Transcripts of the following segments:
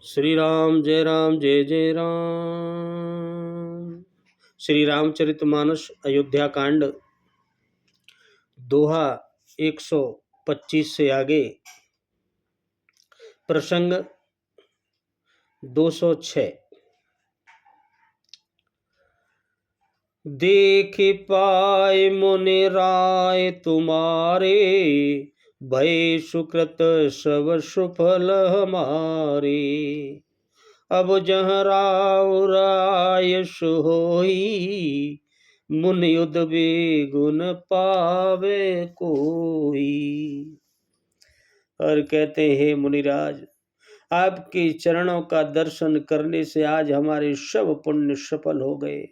श्री राम जय जय राम। श्री रामचरितमानस अयोध्या कांड दोहा 125 से आगे प्रसंग 206। देख पाए मुनि राय तुम्हारे, भय सुकृत सब सुफल हमारे। अब जहाँ राव राय सोई, मुनि युद्ध बेगुन पावे कोई। और कहते हैं मुनिराज, आपके चरणों का दर्शन करने से आज हमारे सब पुण्य सफल हो गए,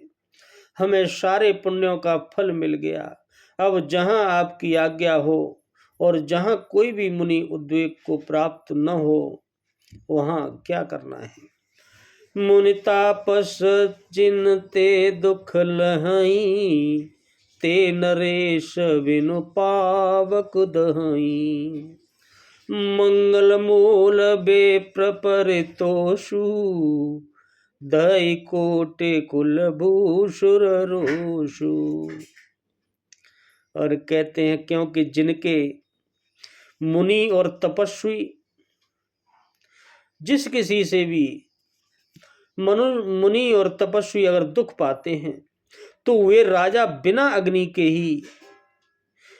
हमें सारे पुण्यों का फल मिल गया। अब जहाँ आपकी आज्ञा हो और जहाँ कोई भी मुनि उद्वेग को प्राप्त न हो, वहाँ क्या करना है। मुनि तापस चिन्ते दुख लहई, ते नरेश बिनु पावक दहई। मंगल मूल बेप्र परितोषु, दई कोटि कुल भूषुर रोषु। और कहते हैं क्योंकि जिनके मुनि और तपस्वी जिस किसी से भी मुनि और तपस्वी अगर दुख पाते हैं तो वे राजा बिना अग्नि के ही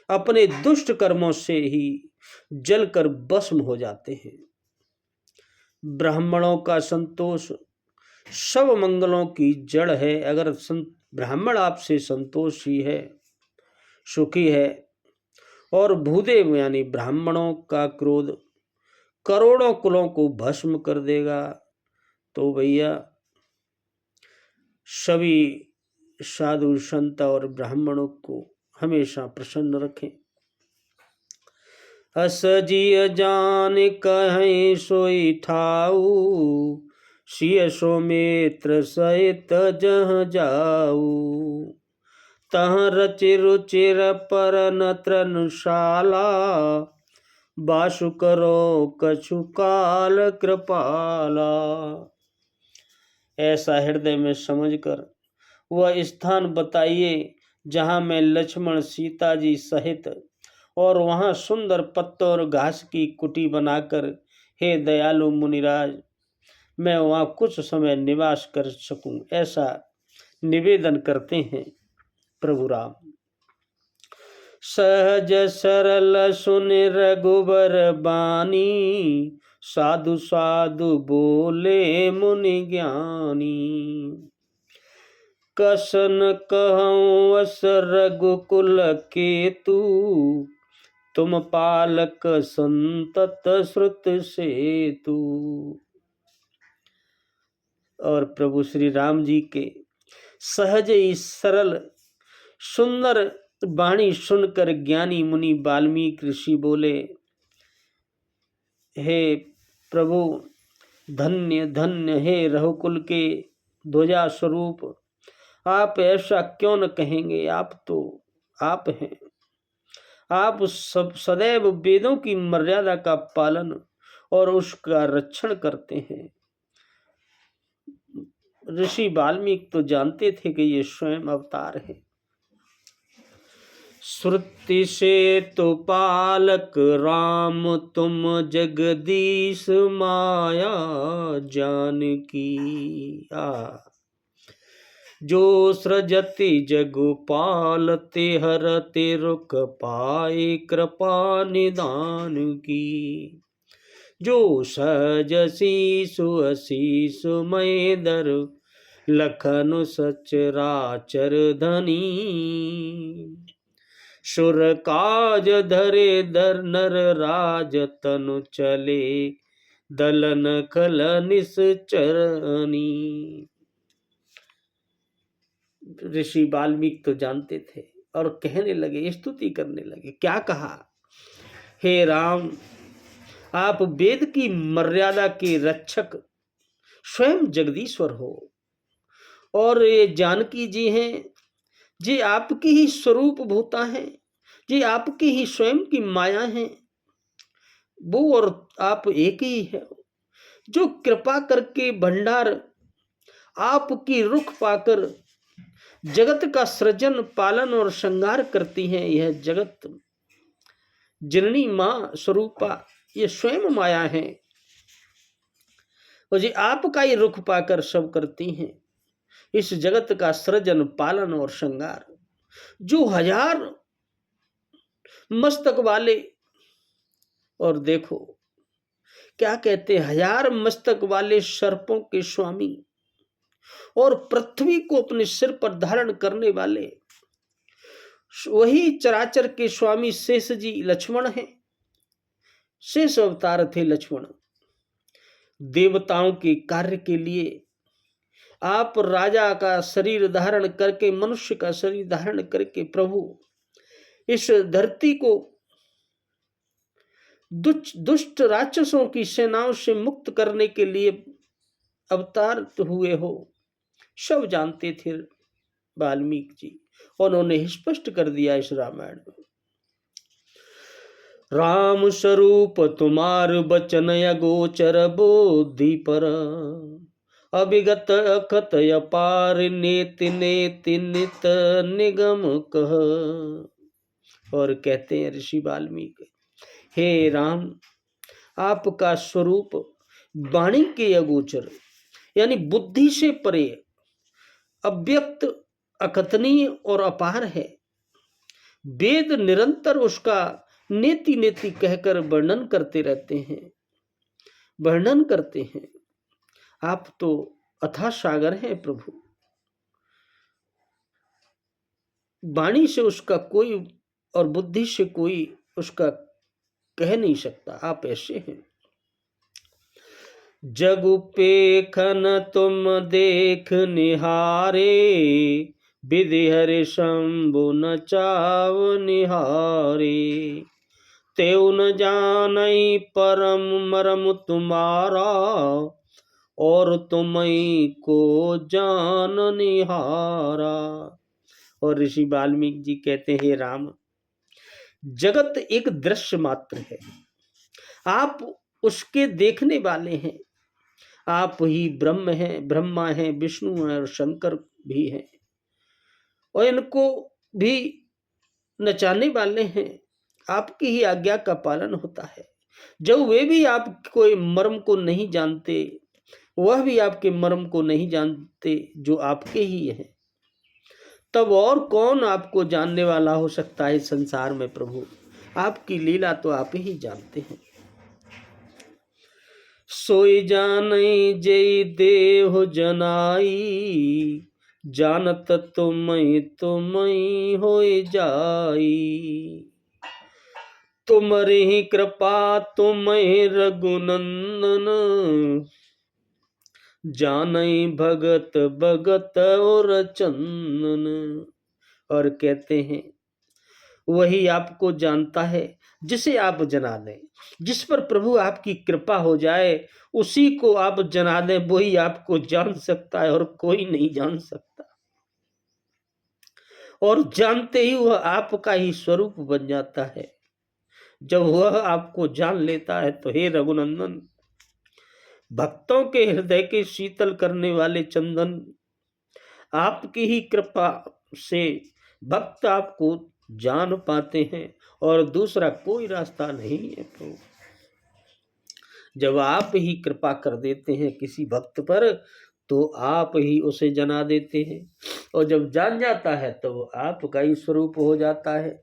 अपने दुष्ट कर्मों से ही जलकर भस्म हो जाते हैं। ब्राह्मणों का संतोष सब मंगलों की जड़ है। अगर ब्राह्मण आपसे संतोषी है, सुखी है, और भूदेव यानी ब्राह्मणों का क्रोध करोड़ों कुलों को भस्म कर देगा, तो भैया सभी साधु संत और ब्राह्मणों को हमेशा प्रसन्न रखें। अस जिय जान कहें सोई ठाऊ, सिय सोमित्र सहित जहाँ जाऊ। तह रचि रुचिर पर न त्रनुशाला, बासु करो कछु काल कृपाला। ऐसा हृदय में समझकर वह स्थान बताइए जहाँ मैं लक्ष्मण सीता जी सहित और वहाँ सुंदर पत्तों और घास की कुटी बनाकर, हे दयालु मुनिराज, मैं वहाँ कुछ समय निवास कर सकूं, ऐसा निवेदन करते हैं प्रभु राम। सहज सरल सुन रघुबर बानी, साधु साधु बोले मुनि ज्ञानी। कसन कहूँ अस रघुकुल केतु, तुम पालक संतत श्रुत सेतु। और प्रभु श्री राम जी के सहज ही सरल सुंदर वाणी सुनकर ज्ञानी मुनि वाल्मीकि ऋषि बोले, हे प्रभु, धन्य धन्य हे रघुकुल के ध्वजा स्वरूप, आप ऐसा क्यों न कहेंगे। आप तो आप हैं। आप सब सदैव वेदों की मर्यादा का पालन और उसका रक्षण करते हैं। ऋषि वाल्मीकि तो जानते थे कि ये स्वयं अवतार है। श्रुति से तो पालक राम तुम जगदीश माया जानकी। जो सृजति जगुपालते हरते रुख पाए कृपा निदान की। जो सहजसी सुमय दर लखन सचराचर धनी। सुर काज धरे दर नर राज तनु चले दलन कल निश्चरनी। ऋषि वाल्मीकि तो जानते थे और कहने लगे, स्तुति करने लगे। क्या कहा, हे राम, आप वेद की मर्यादा के रक्षक स्वयं जगदीश्वर हो, और ये जानकी जी हैं, जी आपकी ही स्वरूप भूता हैं, जी आपकी ही स्वयं की माया हैं। वो और आप एक ही है। जो कृपा करके भंडार आपकी रुख पाकर जगत का सृजन पालन और श्रृंगार करती हैं, यह जगत जननी मां स्वरूपा ये स्वयं माया है, और जी आपका ही रुख पाकर सब करती हैं इस जगत का सृजन पालन और श्रृंगार। जो 1000 मस्तक वाले, और देखो क्या कहते हैं, 1000 मस्तक वाले सर्पों के स्वामी और पृथ्वी को अपने सिर पर धारण करने वाले वही चराचर के स्वामी शेष जी लक्ष्मण हैं। शेष अवतार थे लक्ष्मण। देवताओं के कार्य के लिए आप राजा का शरीर धारण करके, मनुष्य का शरीर धारण करके प्रभु इस धरती को दुष्ट राक्षसों की सेनाओं से मुक्त करने के लिए अवतार हुए हो, सब जानते थे वाल्मीकि जी, उन्होंने स्पष्ट कर दिया इस रामायण में। राम स्वरूप तुम्हार बचन अगोचर बोधि पर, अभिगत अकत अपार नेति नेति नित निगम कह। और कहते हैं ऋषि वाल्मीकि, हे राम आपका स्वरूप वाणी के अगोचर यानी बुद्धि से परे, अव्यक्त, अकथनीय और अपार है। वेद निरंतर उसका नेति नेति कहकर वर्णन करते रहते हैं, वर्णन करते हैं। आप तो अथाह सागर हैं प्रभु, वाणी से उसका कोई और बुद्धि से कोई उसका कह नहीं सकता, आप ऐसे हैं। जग उपेखन तुम देख निहारे, विधि हरि शंभु न चाव निहारे। तेउ न जानई परम मरम तुम्हारा, और तुम्हीं को जान निहारा। और ऋषि वाल्मीकि जी कहते हैं, हे राम जगत एक दृश्य मात्र है, आप उसके देखने वाले हैं। आप ही ब्रह्म हैं, ब्रह्मा हैं, विष्णु हैं और शंकर भी हैं, और इनको भी नचाने वाले हैं। आपकी ही आज्ञा का पालन होता है। जब वे भी आपको मर्म को नहीं जानते, वह भी आपके मर्म को नहीं जानते जो आपके ही हैं, तब और कौन आपको जानने वाला हो सकता है संसार में प्रभु। आपकी लीला तो आप ही जानते हैं। सोई जानई जय देह जनाई, जानत तुम्हें होय जाई। तुम्हारी कृपा तुम्हें रघुनंदन, जानई भगत भगत और चंदन। और कहते हैं वही आपको जानता है जिसे आप जना दें। जिस पर प्रभु आपकी कृपा हो जाए उसी को आप जना दें, वही आपको जान सकता है और कोई नहीं जान सकता। और जानते ही वह आपका ही स्वरूप बन जाता है। जब वह आपको जान लेता है तो हे रघुनंदन, भक्तों के हृदय के शीतल करने वाले चंदन, आपकी ही कृपा से भक्त आपको जान पाते हैं और दूसरा कोई रास्ता नहीं है प्रभु। जब आप ही कृपा कर देते हैं किसी भक्त पर तो आप ही उसे जना देते हैं, और जब जान जाता है तो वो आपका ही स्वरूप हो जाता है।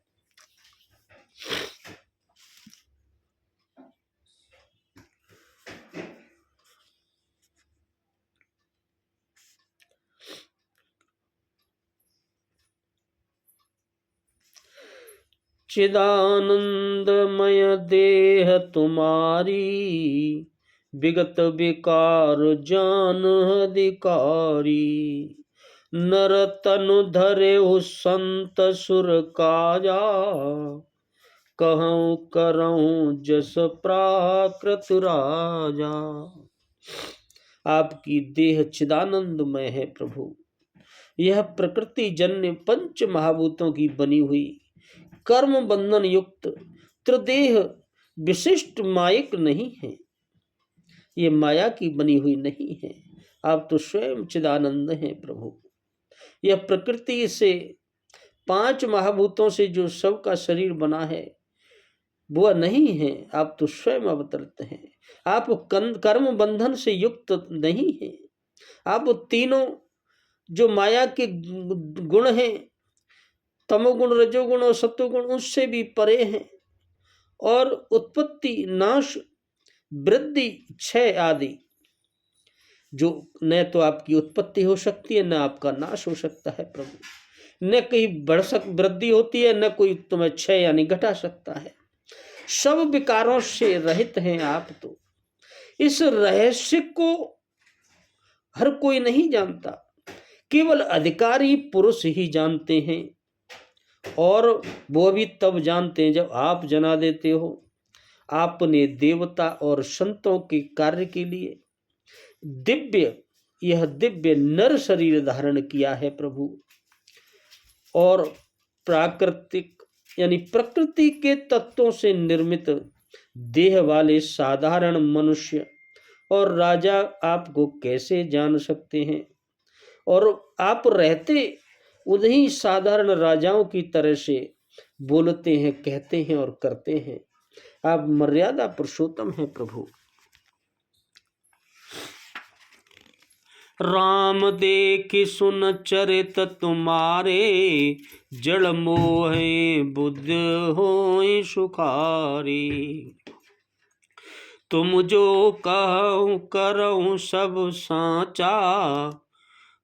चिदानंदमय देह तुम्हारी, विगत विकार जान अधिकारी। नर तनु धरे संत सुर काजा, कहूँ करऊँ जस प्राकृत राजा। आपकी देह चिदानंदमय है प्रभु। यह प्रकृति जन्य पंच महाभूतों की बनी हुई कर्म बंधन युक्त त्रिदेह विशिष्ट मायक नहीं है। ये माया की बनी हुई नहीं है। आप तो स्वयं चिदानंद हैं प्रभु। यह प्रकृति से, 5 महाभूतों से जो सब का शरीर बना है वह नहीं है, आप तो स्वयं अवतरित हैं। आप कर्म बंधन से युक्त नहीं हैं। आप तीनों जो माया के गुण हैं, तमोगुण, रजोगुण और सत्वगुण, उससे भी परे हैं। और उत्पत्ति, नाश, वृद्धि, क्षय आदि, जो न तो आपकी उत्पत्ति हो सकती है, न आपका नाश हो सकता है प्रभु। न कहीं वृद्धि होती है, न कोई तुम्हें क्षय यानी घटा सकता है। सब विकारों से रहित हैं आप तो। इस रहस्य को हर कोई नहीं जानता, केवल अधिकारी पुरुष ही जानते हैं। और वो भी तब जानते हैं जब आप जना देते हो। आपने देवता और संतों के कार्य के लिए यह दिव्य नर शरीर धारण किया है प्रभु। और प्राकृतिक यानी प्रकृति के तत्वों से निर्मित देह वाले साधारण मनुष्य और राजा आपको कैसे जान सकते हैं? और आप रहते उन्हीं साधारण राजाओं की तरह से बोलते हैं, कहते हैं और करते हैं। आप मर्यादा पुरुषोत्तम हैं प्रभु। राम देखि सुन चरित तुम्हारे, जड़ मोहे बुद्ध होए सुखारी। तुम जो कहूँ करऊँ सब साचा,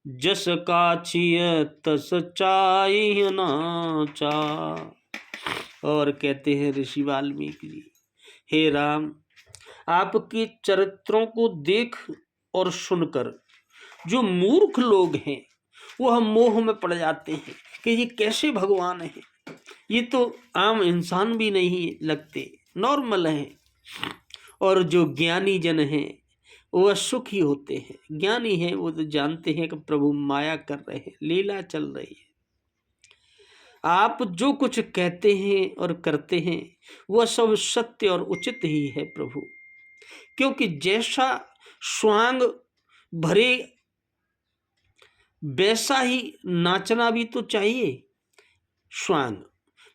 जस काछिय तस चाहि नाचा। और कहते हैं ऋषि वाल्मीकि जी, हे राम, आपके चरित्रों को देख और सुनकर जो मूर्ख लोग हैं वह मोह में पड़ जाते हैं कि ये कैसे भगवान है, ये तो आम इंसान भी नहीं लगते, नॉर्मल हैं। और जो ज्ञानी जन हैं वह सुखी होते हैं। ज्ञानी हैं वो तो जानते हैं कि प्रभु माया कर रहे हैं, लीला चल रही है। आप जो कुछ कहते हैं और करते हैं वह सब सत्य और उचित ही है प्रभु। क्योंकि जैसा स्वांग भरे वैसा ही नाचना भी तो चाहिए। स्वांग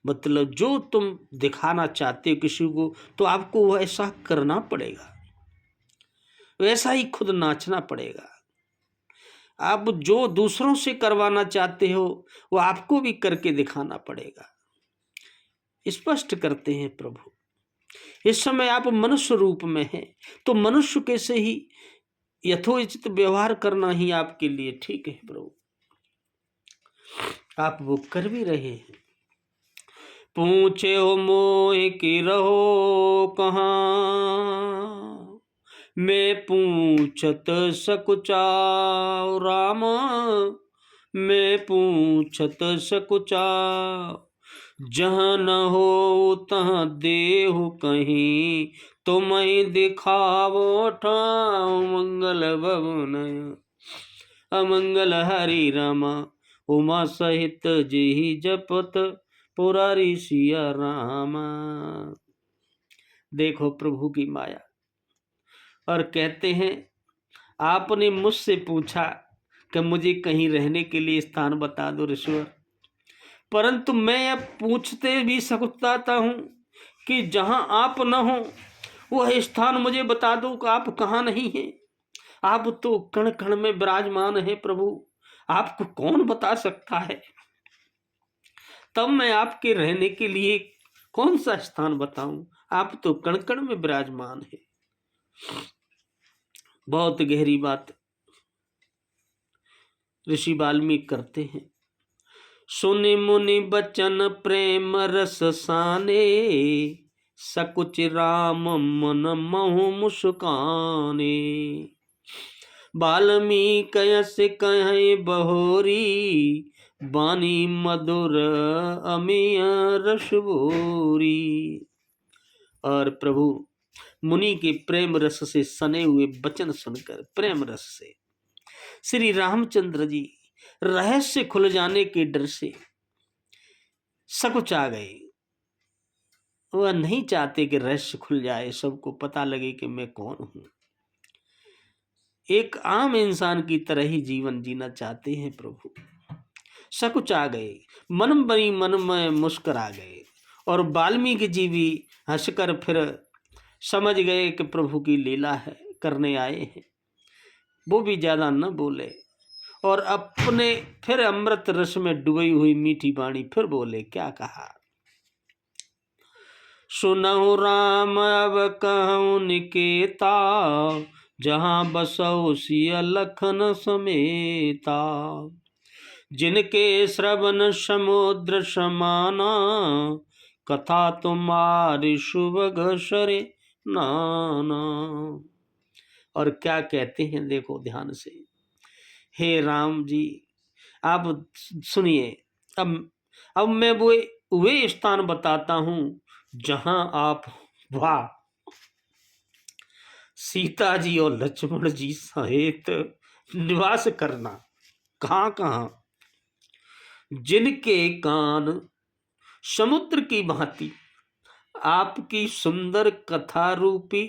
मतलब जो तुम दिखाना चाहते हो किसी को, तो आपको वैसा करना पड़ेगा, वैसा ही खुद नाचना पड़ेगा। आप जो दूसरों से करवाना चाहते हो वो आपको भी करके दिखाना पड़ेगा। स्पष्ट करते हैं प्रभु। इस समय आप मनुष्य रूप में हैं, तो मनुष्य के से ही यथोचित व्यवहार करना ही आपके लिए ठीक है प्रभु। आप वो कर भी रहे हैं। पूछे हो मोह की रहो कहाँ, मैं पूछत सकुचाओ राम, मैं पूछत सकुचाओ। जहाँ न हो तहाँ देहु कहीं, तुम्हें दिखावो ठाव। मंगल भवन अमंगल हरि रामा, उमा सहित जी जपत पुरारी सिया रामा। देखो प्रभु की माया। और कहते हैं आपने मुझसे पूछा कि मुझे कहीं रहने के लिए स्थान बता दो ऋषिवर, परंतु मैं अब पूछते भी सकता हूँ कि जहाँ आप न हो वह स्थान मुझे बता दो कि आप कहाँ नहीं हैं। आप तो कण कण में विराजमान है प्रभु, आपको कौन बता सकता है? तब मैं आपके रहने के लिए कौन सा स्थान बताऊं? आप तो कण कण में विराजमान है। बहुत गहरी बात ऋषि वाल्मीकि करते हैं। सुनि मुनि बचन प्रेम रस साने, सकुच राम मन महु मुस्काने। वाल्मीकि यस कहे बहोरी, बानी मधुर अमिय रस भोरी। और प्रभु मुनि के प्रेम रस से सने हुए वचन सुनकर, प्रेम रस से श्री रामचंद्र जी रहस्य खुल जाने के डर से सकुचा गए। वह नहीं चाहते कि रहस्य खुल जाए, सबको पता लगे कि मैं कौन हूं। एक आम इंसान की तरह ही जीवन जीना चाहते हैं प्रभु। सकुच आ गए, मन बनी मन में मुस्कुरा गए। और वाल्मीकि जी भी हंसकर फिर समझ गए कि प्रभु की लीला है, करने आए हैं। वो भी ज्यादा न बोले और अपने फिर अमृत रस में डुबी हुई मीठी वाणी फिर बोले। क्या कहा? सुनहु राम अब कहूँ निकेता, जहाँ बसौ सिय लखन समेता। जिनके श्रवण समुद्र समाना, कथा तुम्हारी शुभ घसरे नाना। और क्या कहते हैं देखो ध्यान से। हे राम जी, आप सुनिए। अब मैं वे स्थान बताता हूं जहां आप वाह सीता जी और लक्ष्मण जी सहित निवास करना। कहां कहां? जिनके कान समुद्र की भांति आपकी सुंदर कथा रूपी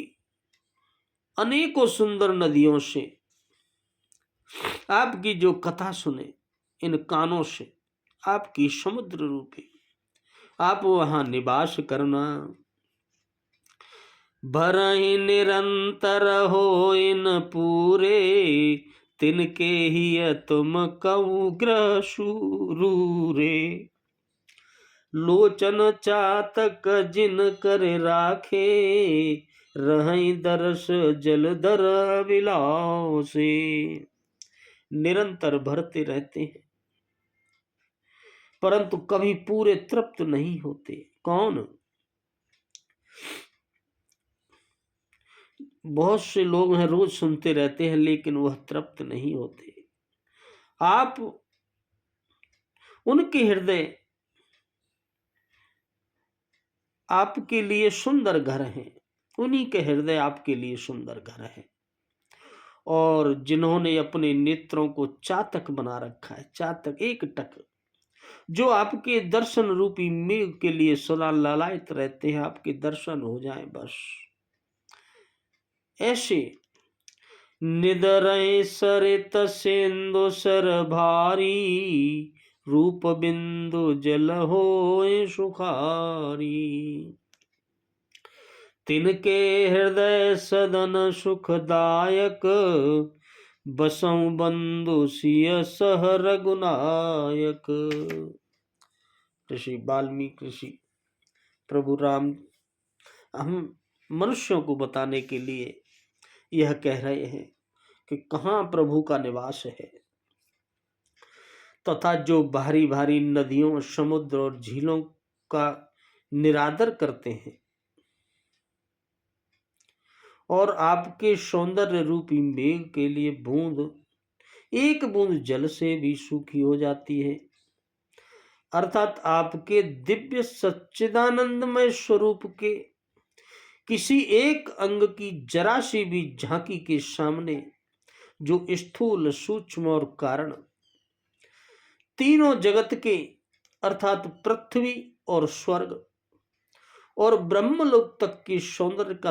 अनेकों सुंदर नदियों से आपकी जो कथा सुने, इन कानों से आपकी समुद्र रूपी आप वहां निवास करना। भरहि निरंतर हो इन पूरे, तिनके ही तुम कहूँ ग्रह शूरे। लोचन चातक जिन कर राखे, रहि दरस जलधर बिलाओ से। निरंतर भरते रहते हैं परंतु कभी पूरे तृप्त नहीं होते। कौन? बहुत से लोग हैं रोज सुनते रहते हैं लेकिन वह तृप्त नहीं होते। आप उनके हृदय आपके लिए सुंदर घर हैं, उन्हीं के हृदय आपके लिए सुंदर घर है। और जिन्होंने अपने नेत्रों को चातक बना रखा है, चातक एक टक, जो आपके दर्शन रूपी मेघ के लिए सदा लालायित रहते हैं, आपके दर्शन हो जाएं बस। ऐसे निदरय सरित सिंधु सर भारी, रूप बिंदु जल होए सुखारी। तिनके हृदय सदन सुखदायक, बसऊ बंधु सिय सह रघुनायक। ऋषि वाल्मीकि ऋषि प्रभु राम हम मनुष्यों को बताने के लिए यह कह रहे हैं कि कहाँ प्रभु का निवास है, तथा जो भारी भारी नदियों, समुद्र और झीलों का निरादर करते हैं और आपके सौंदर्य रूपी मेघ के लिए एक बूंद जल से भी सूखी हो जाती है। अर्थात आपके दिव्य सच्चिदानंदमय स्वरूप के किसी एक अंग की जरा सी भी झांकी के सामने जो स्थूल, सूक्ष्म और कारण तीनों जगत के अर्थात पृथ्वी और स्वर्ग और ब्रह्मलोक तक के सौंदर्य का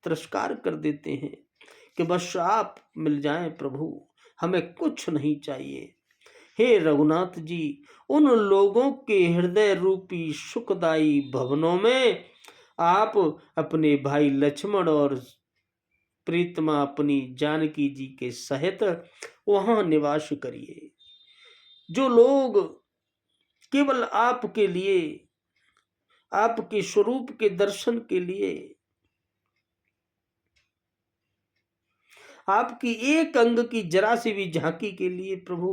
तिरस्कार कर देते हैं कि बस आप मिल जाएं प्रभु, हमें कुछ नहीं चाहिए। हे रघुनाथ जी, उन लोगों के हृदय रूपी सुखदायी भवनों में आप अपने भाई लक्ष्मण और प्रीतमा अपनी जानकी जी के सहित वहां निवास करिए। जो लोग केवल आपके लिए, आपके स्वरूप के दर्शन के लिए, आपकी एक अंग की जरा सी भी झांकी के लिए प्रभु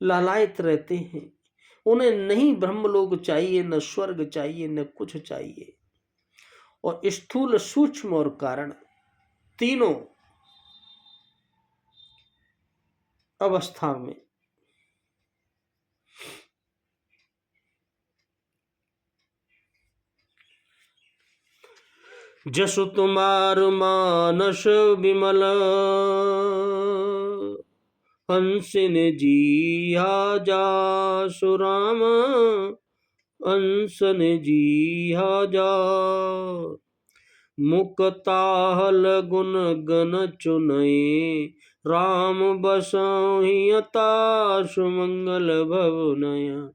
लालायित रहते हैं, उन्हें नहीं ब्रह्मलोक चाहिए, न स्वर्ग चाहिए, न कुछ चाहिए। और स्थूल, सूक्ष्म और कारण तीनों अवस्था में जसु तुम्हार मानस विमल, हंसिन जीहा जासु राम, हंसन जीहा जा। मुक्ताहल गुण गण चुनये, राम बसहियता सुमंगल भवनया,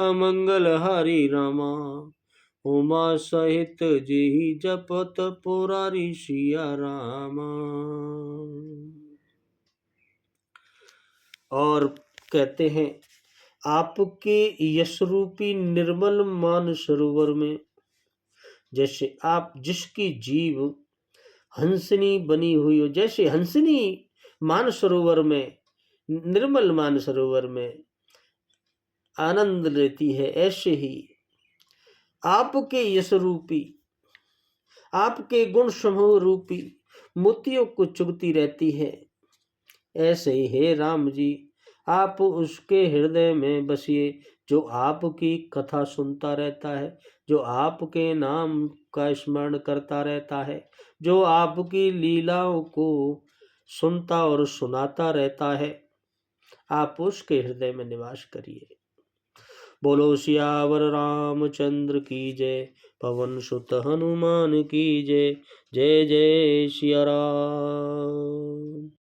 अमंगल हरि रामा, उमा सहित जेहि जपत पुरारी सिया रामा। और कहते हैं, आपके यश रूपी निर्मल मान सरोवर में जैसे आप जिसकी जीव हंसनी बनी हुई हो, जैसे हंसनी मान सरोवर में, निर्मल मान सरोवर में आनंद लेती है, ऐसे ही आपके यश रूपी, आपके गुण समूह रूपी मोतियों को चुगती रहती है। ऐसे ही हे राम जी, आप उसके हृदय में बसिए जो आपकी कथा सुनता रहता है, जो आपके नाम का स्मरण करता रहता है, जो आपकी लीलाओं को सुनता और सुनाता रहता है। आप उसके हृदय में निवास करिए। बोलो सियावर रामचंद्र की जय, पवन सुत हनुमान की जय। जय जय सिया राम।